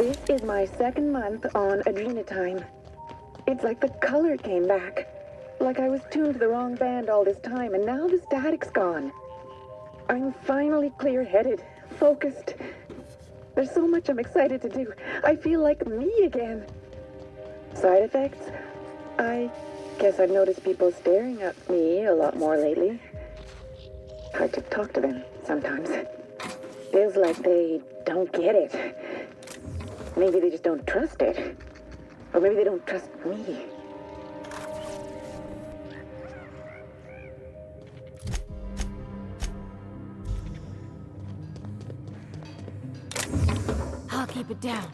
This is my second month on adrenatime. It's like the color came back. Like I was tuned to the wrong band all this time, and now the static's gone. I'm finally clear-headed, focused. There's so much I'm excited to do. I feel like me again. Side effects? I guess I've noticed people staring at me a lot more lately. Hard to talk to them sometimes. Feels like they don't get it. Maybe they just don't trust it. Or maybe they don't trust me. I'll keep it down.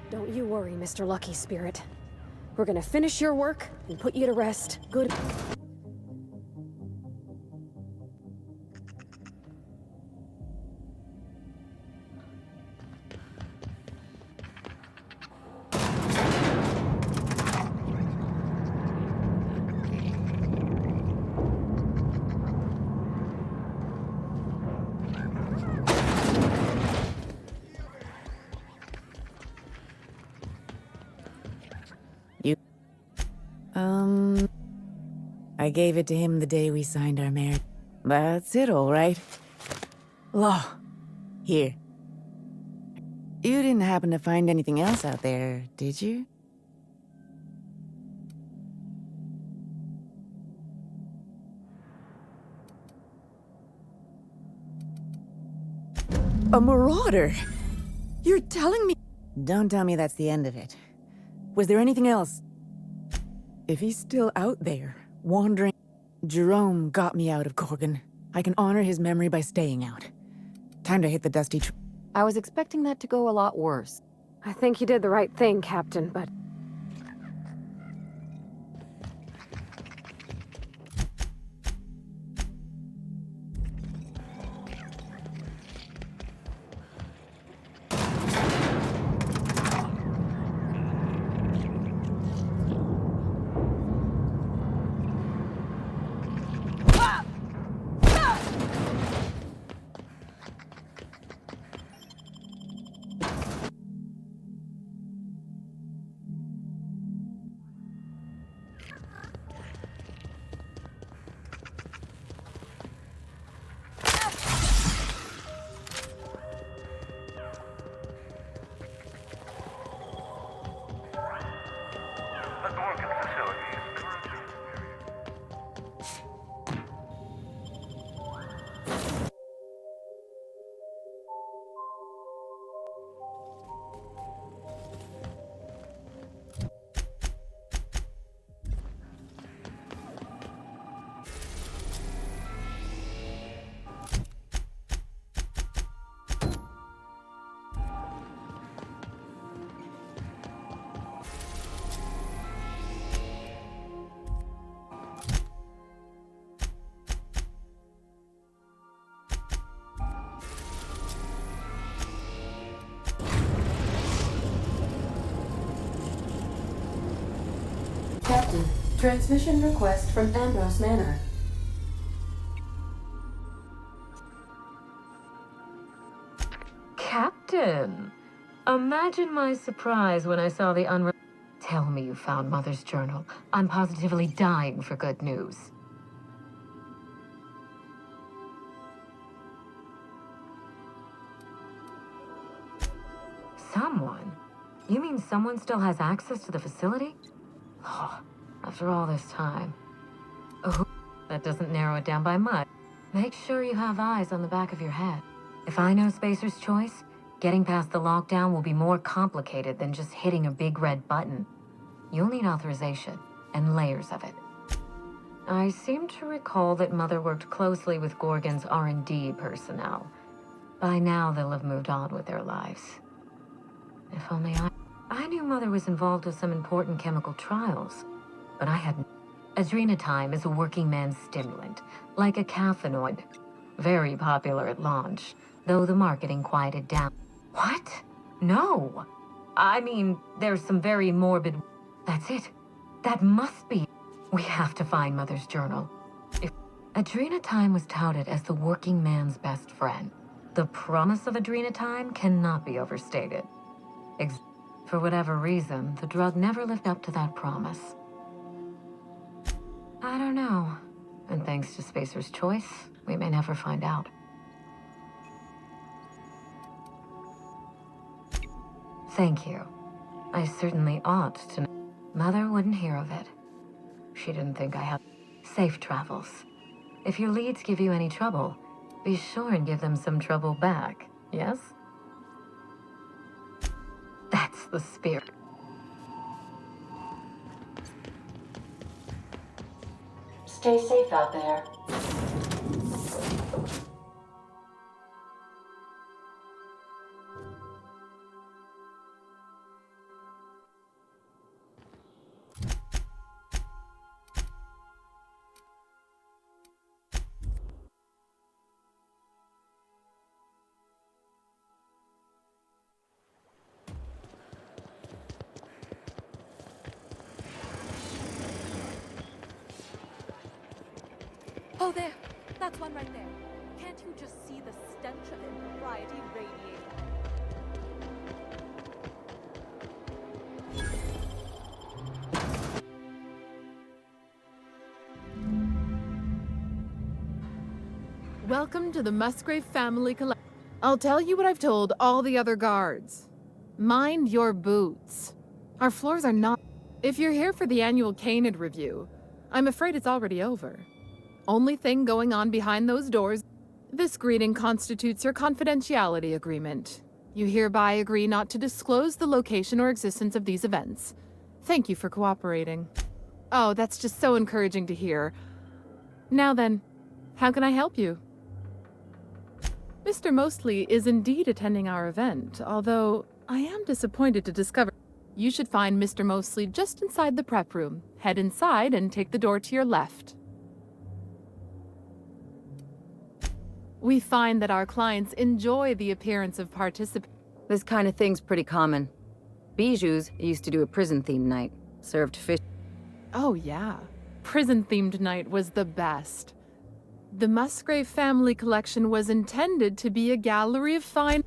Don't you worry, Mr. Lucky Spirit. We're gonna finish your work and put you to rest. Good. I gave it to him the day we signed our marriage. That's it, all right. Law. Here. You didn't happen to find anything else out there, did you? A marauder? You're telling me— Don't tell me that's the end of it. Was there anything else? If he's still out there, wandering— Jerome got me out of Gorgon. I can honor his memory by staying out. Time to hit the dusty I was expecting that to go a lot worse. I think you did the right thing, Captain, but... The Gorgon facility is currently... Captain, transmission request from Ambrose Manor. Captain! Imagine my surprise when I saw the Tell me you found Mother's journal. I'm positively dying for good news. Someone? You mean someone still has access to the facility? Oh, after all this time. Oh, that doesn't narrow it down by much. Make sure you have eyes on the back of your head. If I know Spacer's Choice, getting past the lockdown will be more complicated than just hitting a big red button. You'll need authorization, and layers of it. I seem to recall that Mother worked closely with Gorgon's R&D personnel. By now, they'll have moved on with their lives. If only I knew Mother was involved with some important chemical trials, but I hadn't. Adrenatime is a working man's stimulant, like a caffeinoid. Very popular at launch, though the marketing quieted down. What? No! I mean, there's some very morbid... That's it. That must be... We have to find Mother's journal. Adrenatime was touted as the working man's best friend. The promise of Adrenatime cannot be overstated. For whatever reason, the drug never lived up to that promise. I don't know. And thanks to Spacer's Choice, we may never find out. Thank you. I certainly ought to know. Mother wouldn't hear of it. She didn't think I had safe travels. If your leads give you any trouble, be sure and give them some trouble back, yes? That's the spirit. Stay safe out there. Oh, there. That's one right there. Can't you just see the stench of impropriety radiating? Welcome to the Musgrave family collection. I'll tell you what I've told all the other guards. Mind your boots. Our floors are not... If you're here for the annual Canid review, I'm afraid it's already over. Only thing going on behind those doors... This greeting constitutes your confidentiality agreement. You hereby agree not to disclose the location or existence of these events. Thank you for cooperating. Oh, that's just so encouraging to hear. Now then, how can I help you? Mr. Mostly is indeed attending our event, although I am disappointed to discover you should find Mr. Mostly just inside the prep room. Head inside and take the door to your left. We find that our clients enjoy the appearance of participants. This kind of thing's pretty common. Bijou's used to do a prison-themed night. Served fish. Oh yeah, prison-themed night was the best. The Musgrave family collection was intended to be a gallery of fine...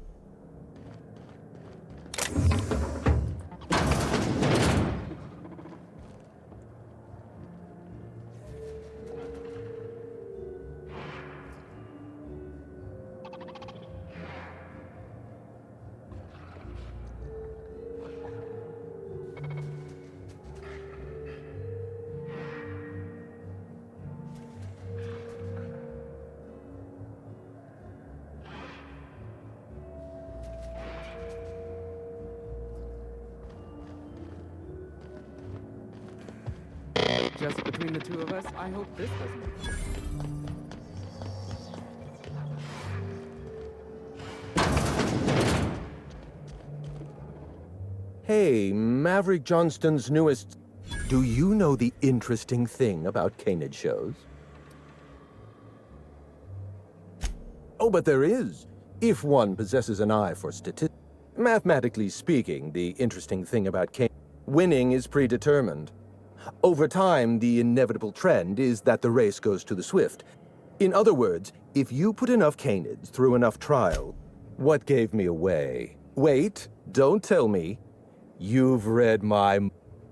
Just between the two of us, I hope this doesn't... Hey, Maverick Johnston's newest... Do you know the interesting thing about Canid shows? Oh, but there is. If one possesses an eye for statistics. Mathematically speaking, the interesting thing about Canid... Winning is predetermined. Over time, the inevitable trend is that the race goes to the swift. In other words, if you put enough Canids through enough trial... What gave me away? Wait, don't tell me. You've read my...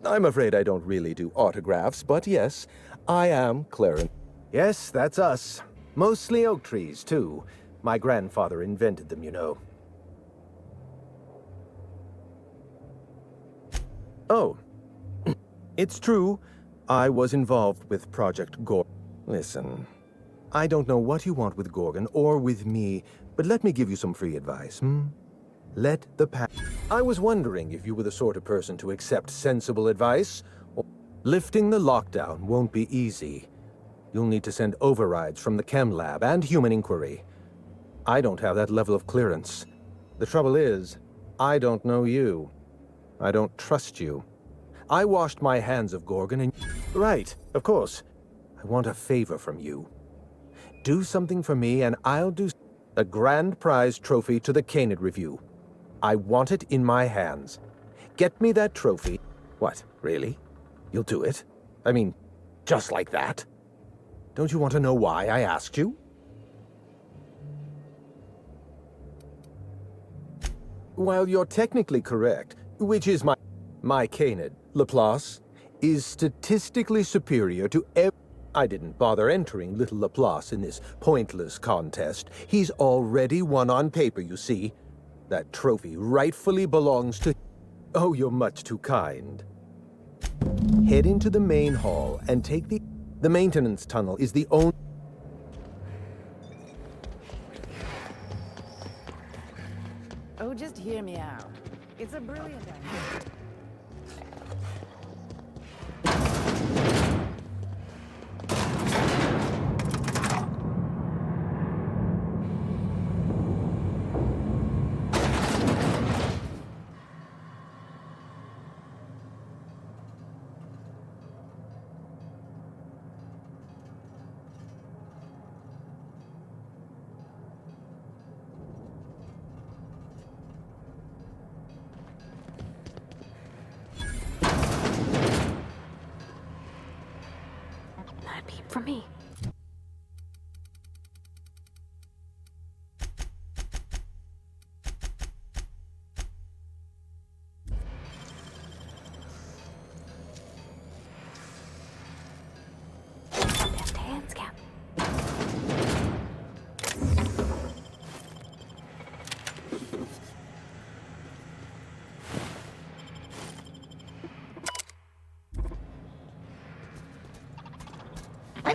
I'm afraid I don't really do autographs, but yes, I am Clarence. Yes, that's us. Mostly oak trees, too. My grandfather invented them, you know. Oh. It's true. I was involved with Project Gorgon. Listen, I don't know what you want with Gorgon or with me, but let me give you some free advice, Let the past... I was wondering if you were the sort of person to accept sensible advice. Lifting the lockdown won't be easy. You'll need to send overrides from the chem lab and human inquiry. I don't have that level of clearance. The trouble is, I don't know you. I don't trust you. I washed my hands of Gorgon and... Right, of course. I want a favor from you. Do something for me and I'll do a grand prize trophy to the Canid Review. I want it in my hands. Get me that trophy. What, really? You'll do it? I mean, just like that? Don't you want to know why I asked you? While you're technically correct, which is my Canid, Laplace, is statistically superior to I didn't bother entering little Laplace in this pointless contest. He's already won on paper, you see. That trophy rightfully belongs to... Oh, you're much too kind. Head into the main hall and take the... The maintenance tunnel is the only... Oh, just hear me out. It's a brilliant idea. Not a peep from me.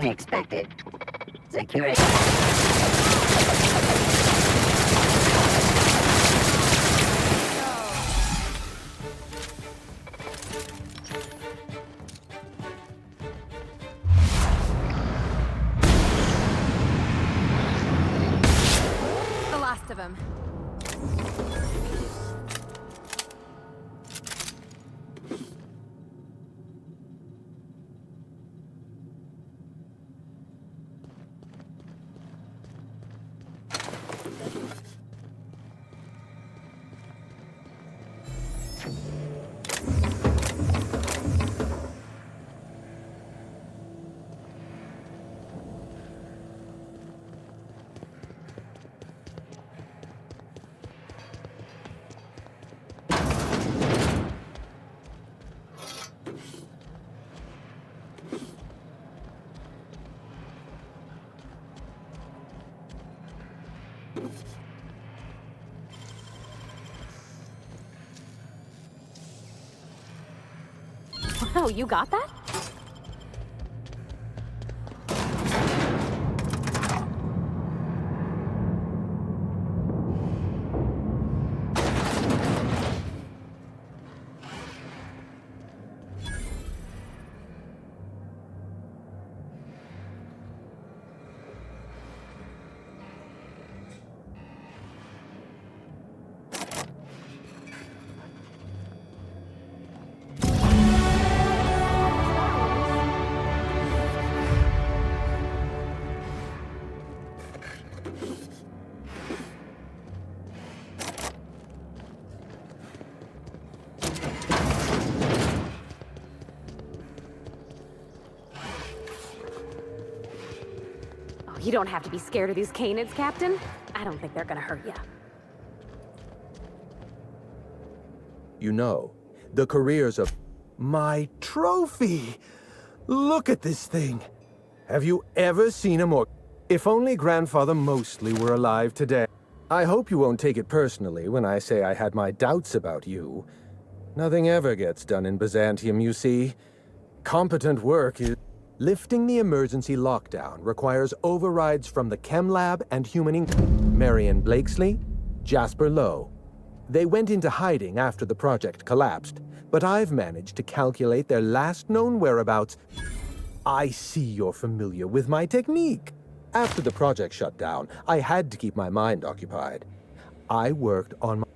Unexpected. Security. The last of them. Wow, you got that? You don't have to be scared of these canids, Captain. I don't think they're gonna hurt you. You know, the careers of my trophy. Look at this thing. Have you ever seen a more... If only Grandfather Mostly were alive today. I hope you won't take it personally when I say I had my doubts about you. Nothing ever gets done in Byzantium, you see. Competent work is... Lifting the emergency lockdown requires overrides from the Chem Lab and Human Inc. Marion Blakesley, Jasper Lowe. They went into hiding after the project collapsed, but I've managed to calculate their last known whereabouts. I see you're familiar with my technique. After the project shut down, I had to keep my mind occupied. I worked on my...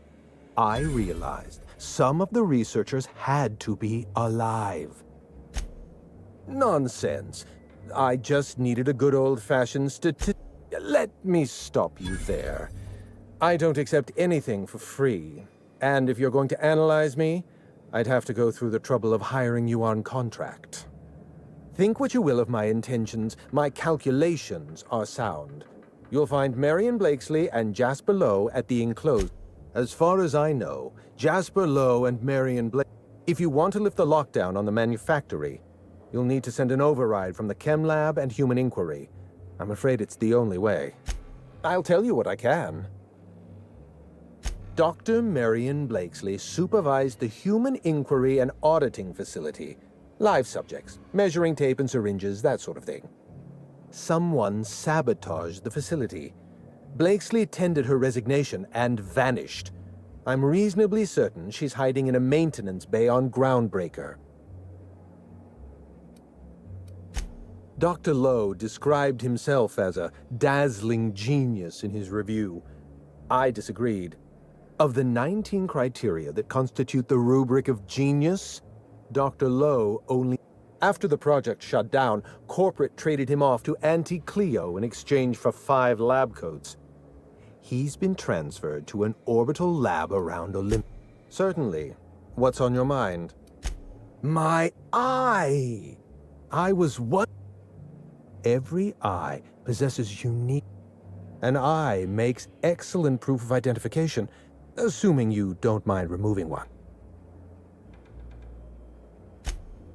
I realized some of the researchers had to be alive. Nonsense. I just needed a good old-fashioned Let me stop you there. I don't accept anything for free. And if you're going to analyze me, I'd have to go through the trouble of hiring you on contract. Think what you will of my intentions, my calculations are sound. You'll find Marion Blakesley and Jasper Lowe at the enclosed. As far as I know, Jasper Lowe and Marion Blakesley... If you want to lift the lockdown on the manufactory, you'll need to send an override from the Chem Lab and Human Inquiry. I'm afraid it's the only way. I'll tell you what I can. Dr. Marion Blakesley supervised the Human Inquiry and Auditing Facility. Live subjects, measuring tape and syringes, that sort of thing. Someone sabotaged the facility. Blakesley tendered her resignation and vanished. I'm reasonably certain she's hiding in a maintenance bay on Groundbreaker. Dr. Lowe described himself as a dazzling genius in his review. I disagreed. Of the 19 criteria that constitute the rubric of genius, Dr. Lowe only... After the project shut down, corporate traded him off to Auntie Cleo in exchange for 5 lab coats. He's been transferred to an orbital lab around Olympus. Certainly. What's on your mind? My eye! I was what? Every eye possesses unique... An eye makes excellent proof of identification, assuming you don't mind removing one.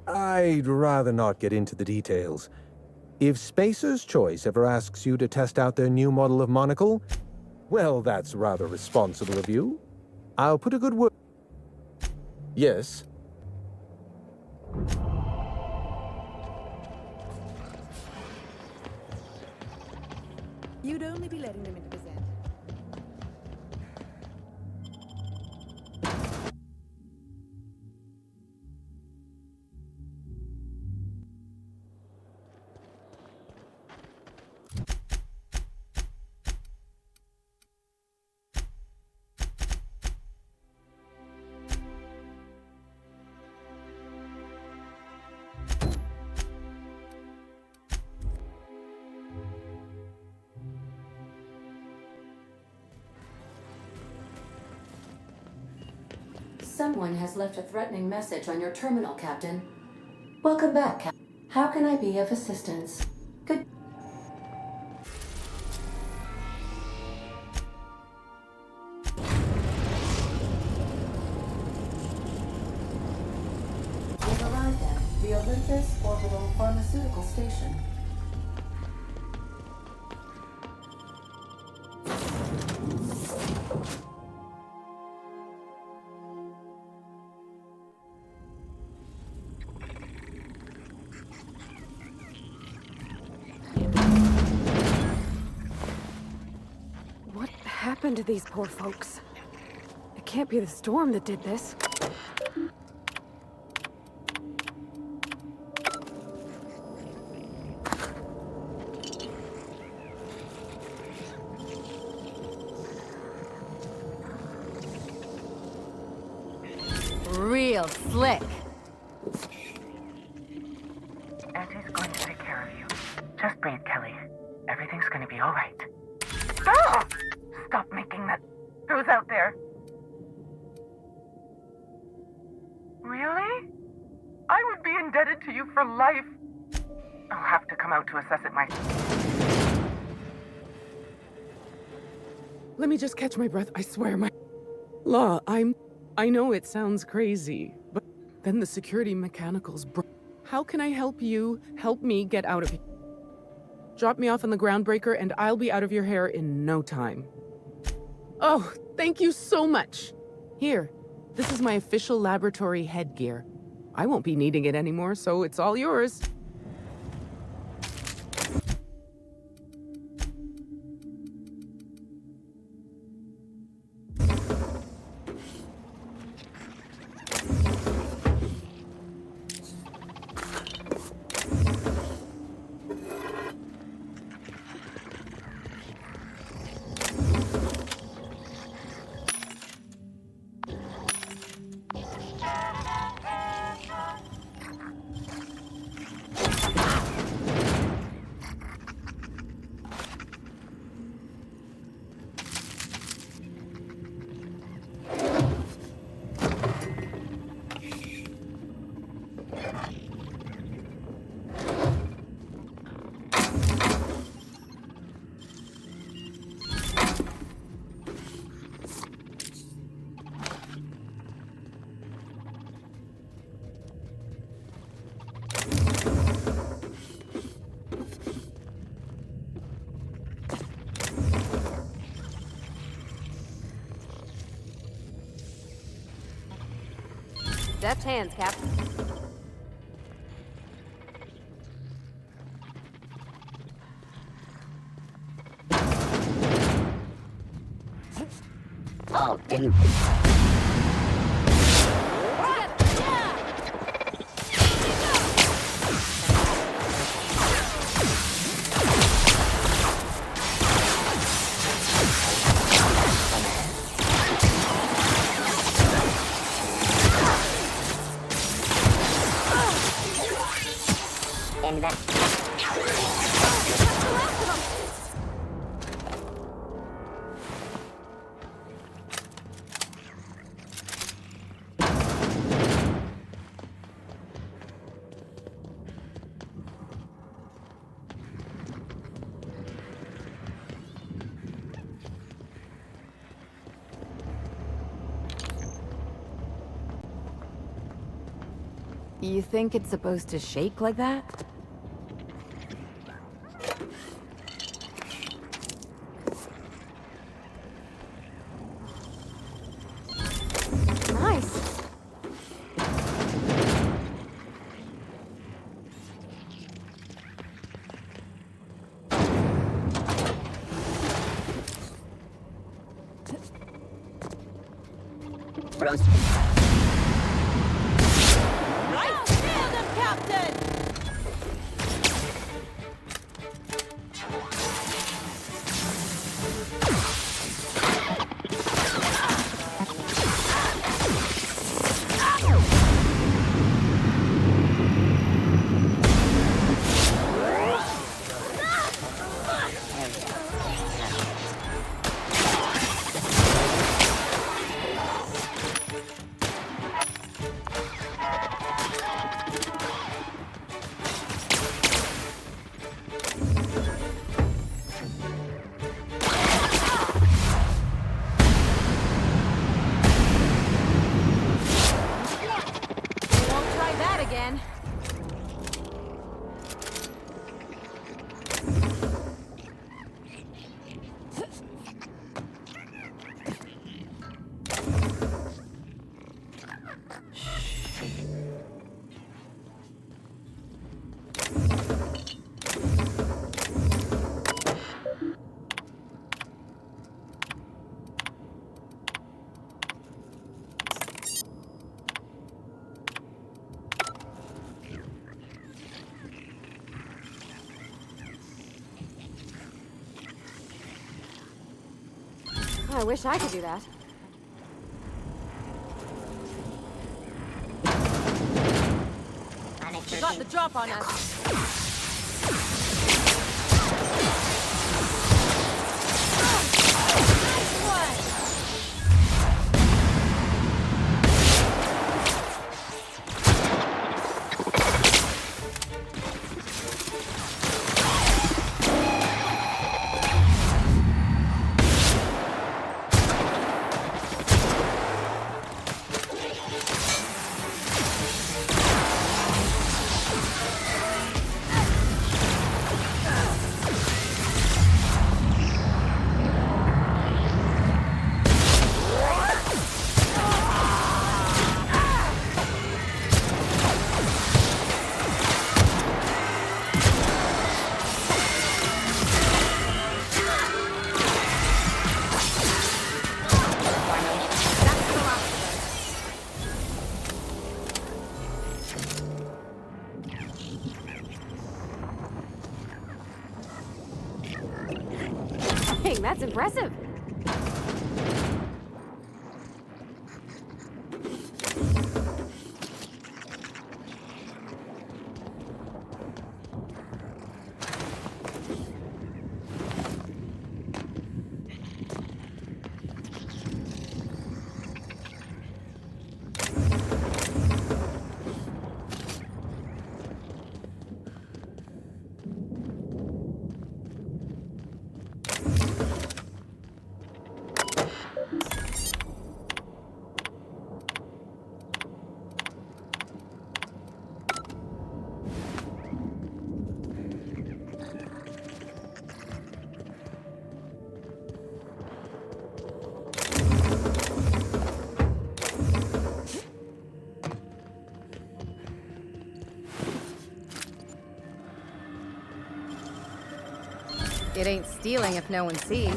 I'd rather not get into the details. If Spacer's Choice ever asks you to test out their new model of monocle, well, that's rather responsible of you. I'll put a good word... Yes? You'd only be letting them into the Zen. Someone has left a threatening message on your terminal, Captain. Welcome back, Captain. How can I be of assistance? Good. We've arrived at the Olympus Orbital Pharmaceutical Station. What happened to these poor folks? It can't be the storm that did this. Real slick. Auntie's going to take care of you. Just breathe, Kelly. Everything's going to be all right. Stop! Stop making that... Who's out there? Really? I would be indebted to you for life. I'll have to come out to assess it myself. Let me just catch my breath. I swear, my... Law, I know it sounds crazy, but then the security mechanicals broke. How can I help you help me get out of here? Drop me off on the groundbreaker and I'll be out of your hair in no time. Oh, thank you so much. Here, this is my official laboratory headgear. I won't be needing it anymore, so it's all yours. Deft hands, Captain. Oh, dude. And that. You think it's supposed to shake like that? Nice. froze. Right nailed him, Captain! Won't try that again. I wish I could do that. You got the drop on us. Nice one! Dang, that's impressive. It ain't stealing if no one sees.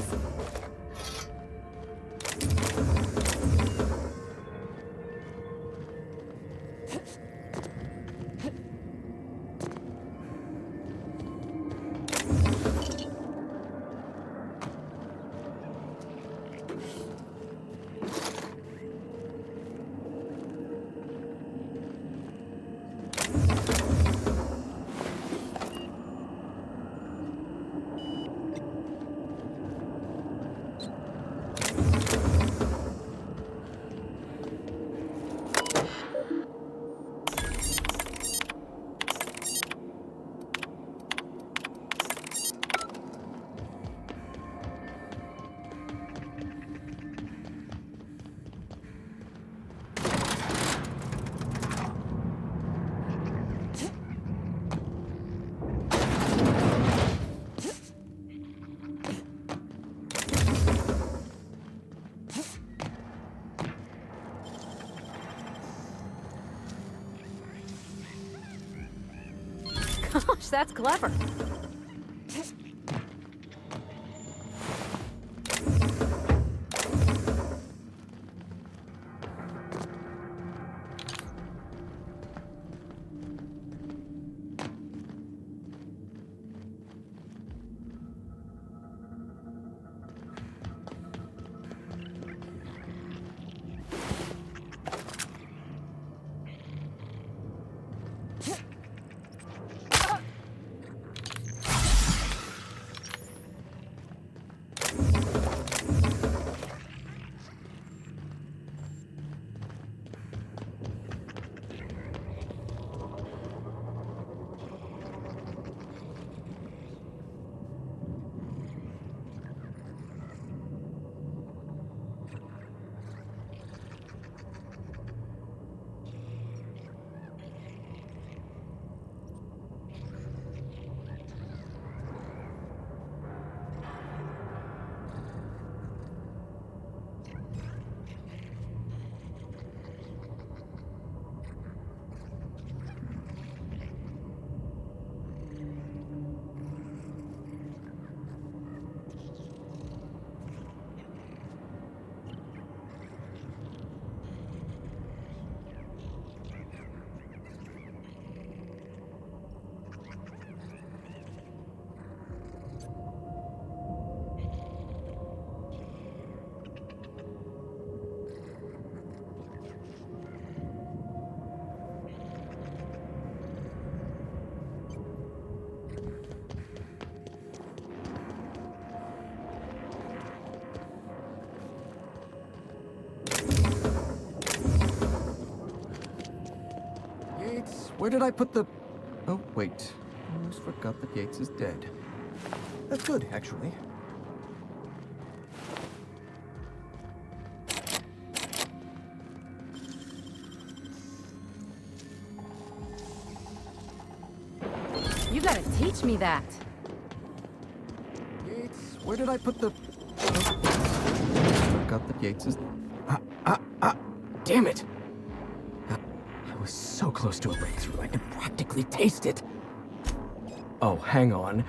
Gosh, that's clever. where did I put the... Oh, wait. Almost forgot that Yates is dead. That's good, actually. You gotta teach me that. Yates, where did I put the... Oh, forgot that Yates is... Damn it! I was so close to a breakthrough, I could practically taste it. Oh, hang on.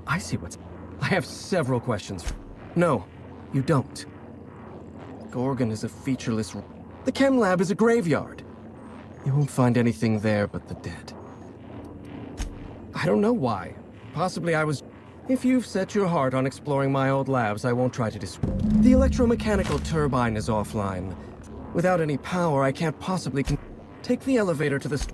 I see what's... I have several questions for... No, you don't. Gorgon is a featureless... The chem lab is a graveyard. You won't find anything there but the dead. I don't know why. Possibly I was... If you've set your heart on exploring my old labs, I won't try to The electromechanical turbine is offline. Without any power, I can't possibly take the elevator to the...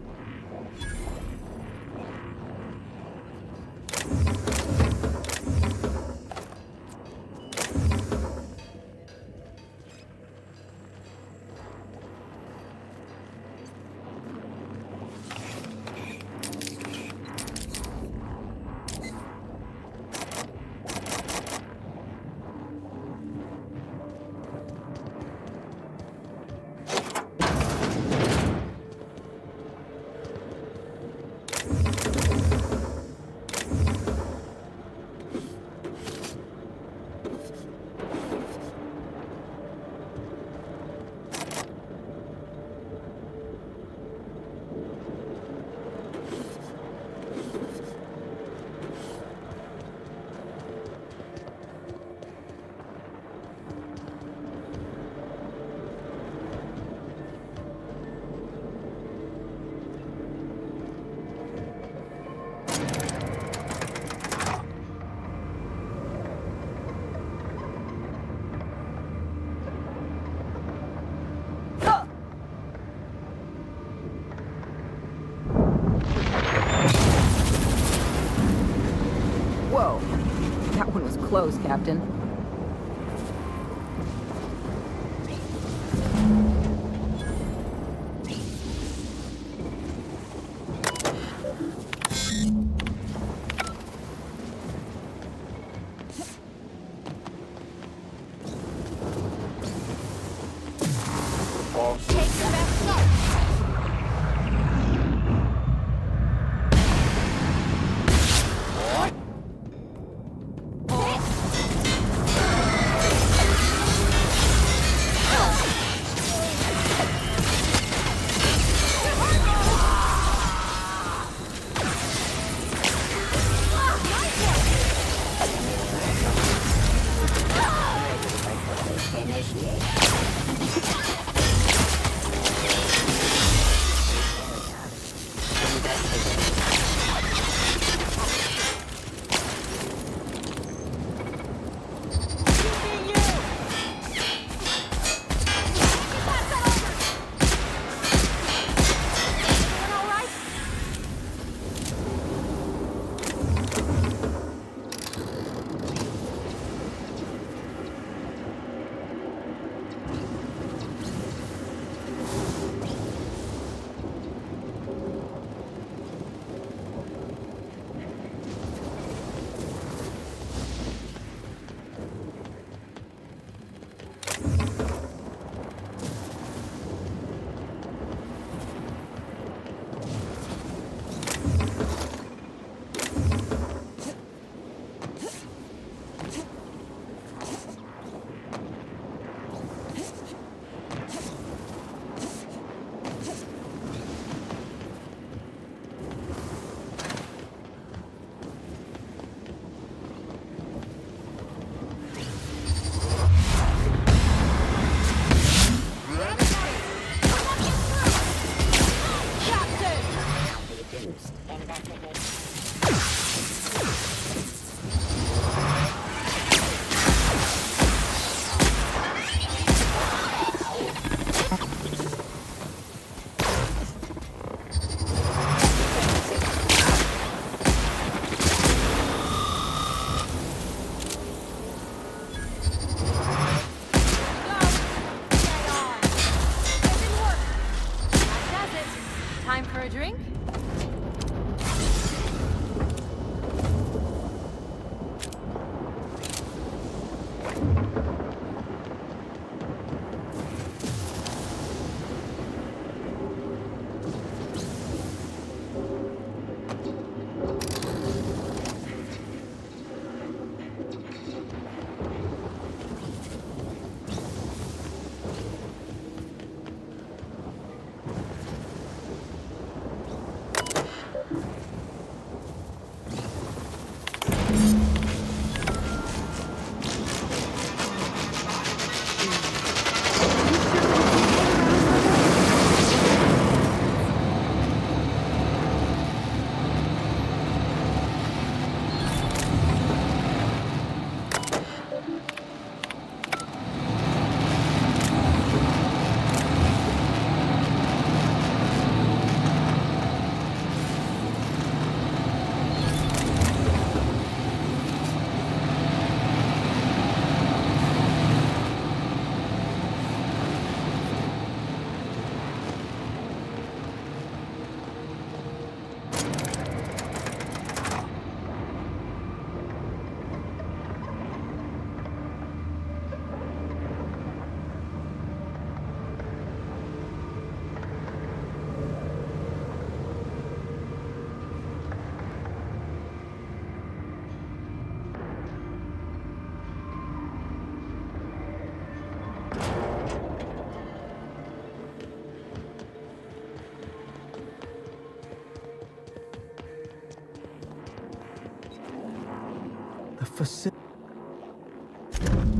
Whoa. That one was close, Captain.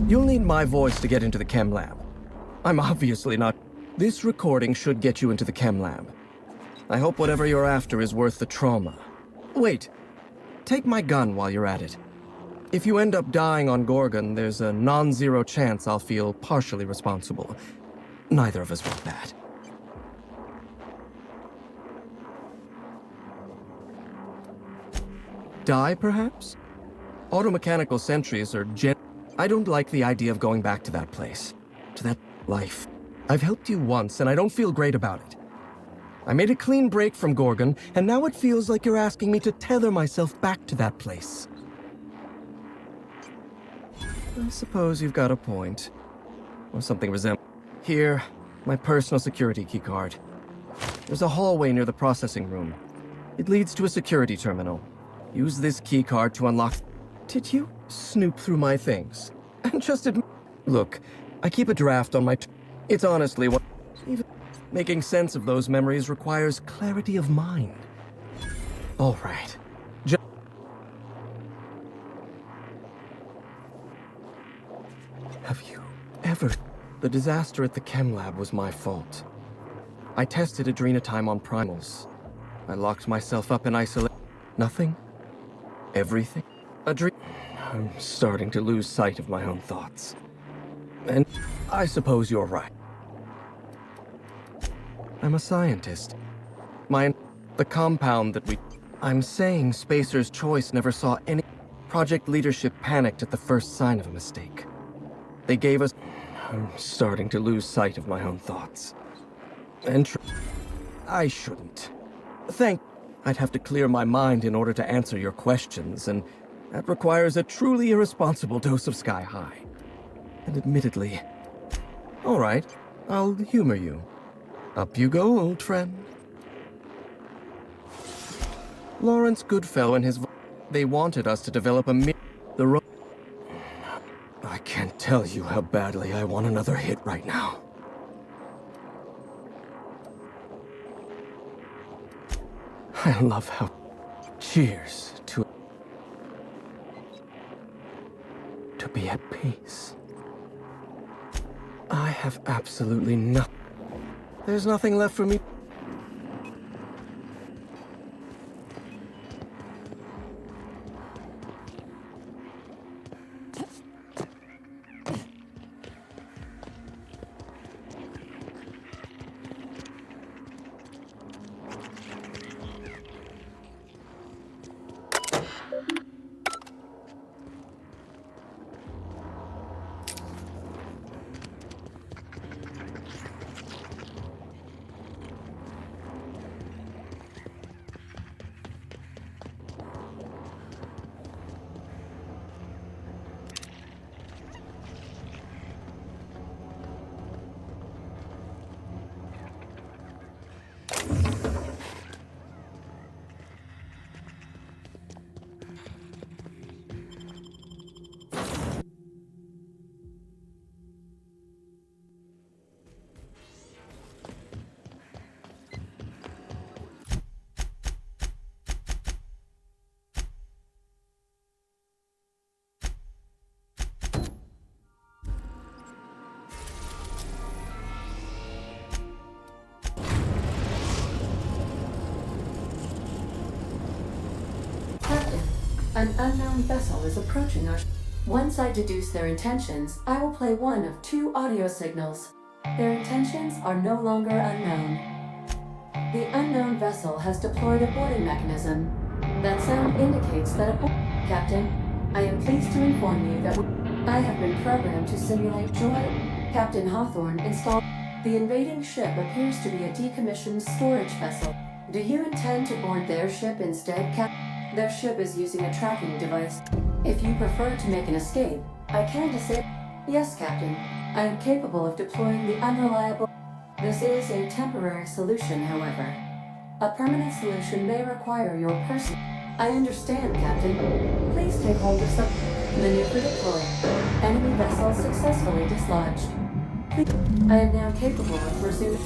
You'll need my voice to get into the chem lab. I'm obviously not. This recording should get you into the chem lab. I hope whatever you're after is worth the trauma. Wait, take my gun while you're at it. If you end up dying on Gorgon, there's a non-zero chance I'll feel partially responsible. Neither of us want that. Die, perhaps? Automechanical sentries are I don't like the idea of going back to that place. To that life. I've helped you once, and I don't feel great about it. I made a clean break from Gorgon, and now it feels like you're asking me to tether myself back to that place. I suppose you've got a point. Or something resembling. Here, my personal security keycard. There's a hallway near the processing room. It leads to a security terminal. Use this keycard to unlock... Did you snoop through my things? And just admit... Look, I keep a draft on my... It's honestly what... Even making sense of those memories requires clarity of mind. All right. Have you ever... The disaster at the chem lab was my fault. I tested adrenotime on primals. I locked myself up in isolation. Nothing? Everything? I'm starting to lose sight of my own thoughts. And I suppose you're right. I'm a scientist. The compound that I'm saying Spacer's Choice never saw any... Project leadership panicked at the first sign of a mistake. They gave us... I'm starting to lose sight of my own thoughts. And I shouldn't. I'd have to clear my mind in order to answer your questions, and that requires a truly irresponsible dose of Sky High. And admittedly... All right, I'll humor you. Up you go, old friend. Lawrence Goodfellow and his... They wanted us to develop a... I can't tell you how badly I want another hit right now. I love how... Cheers to be at peace. I have absolutely nothing. There's nothing left for me. An unknown vessel is approaching our... Once I deduce their intentions, I will play one of two audio signals. Their intentions are no longer unknown. The unknown vessel has deployed a boarding mechanism. That sound indicates that a... Captain, I am pleased to inform you that I have been programmed to simulate Joy. Captain Hawthorne installed... The invading ship appears to be a decommissioned storage vessel. Do you intend to board their ship instead, Captain? Their ship is using a tracking device. If you prefer to make an escape, I can disable... Yes, Captain. I am capable of deploying the unreliable... This is a temporary solution, however. A permanent solution may require your person... I understand, Captain. Please take hold of some... Maneuver deployed. Enemy vessel successfully dislodged. I am now capable of resuming...